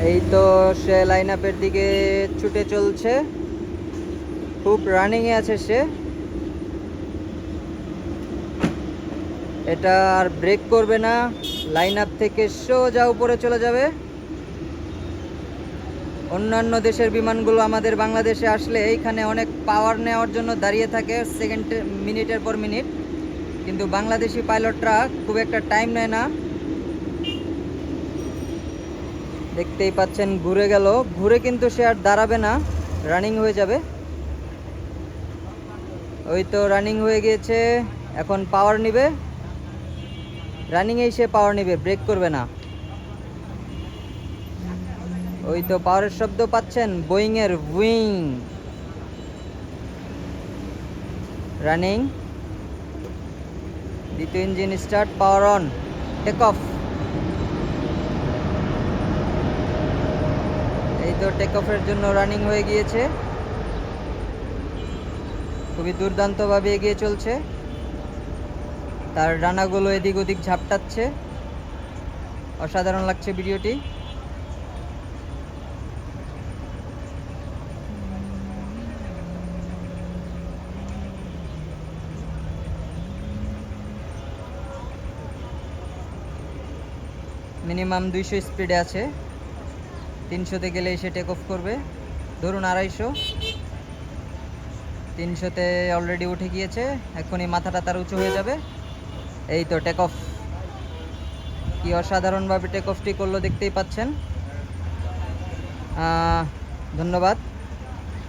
এই তো সে লাইন আপের দিকে ছুটে চলছে, খুব রানিংয়ে আছে সে। এটা আর ব্রেক করবে না, লাইন আপ থেকে সোজা উপরে চলে যাবে। অন্যান্য দেশের বিমানগুলো আমাদের বাংলাদেশে আসলে এইখানে অনেক পাওয়ার নেওয়ার জন্য দাঁড়িয়ে থাকে মিনিটের পর মিনিট, কিন্তু বাংলাদেশি পাইলটরা খুব একটা টাইম নেয় না। দেখতেই পাচ্ছেন ঘুরে গেল, ঘুরে কিন্তু সে আর দাঁড়াবে না, রানিং হয়ে যাবে। ওই তো রানিং হয়ে গিয়েছে, এখন পাওয়ার নিবে। রানিংয়েই সে পাওয়ার নিবে, ব্রেক করবে না। ওই তো পাওয়ারের শব্দ পাচ্ছেন, বোয়িং এর উইং। রানিং, দ্বিতীয় engine start, power on, take off. এই তো টেক অফের জন্য রানিং হয়ে গিয়েছে, খুবই দুর্দান্তভাবে এগিয়ে চলছে। তার ডানাগুলো এদিক ওদিক ঝাপটাচ্ছে, অসাধারণ লাগছে ভিডিওটি। মিনিমাম 200 স্পিডে আছে, 300-তে গেলে এসে টেক অফ করবে। ধরুন 250, 300-তে অলরেডি উঠে গিয়েছে, এখনই মাথাটা তার উঁচু হয়ে যাবে। এই তো টেক অফ, কি অসাধারণভাবে টেক অফটি করলো দেখতেই পাচ্ছেন। ধন্যবাদ।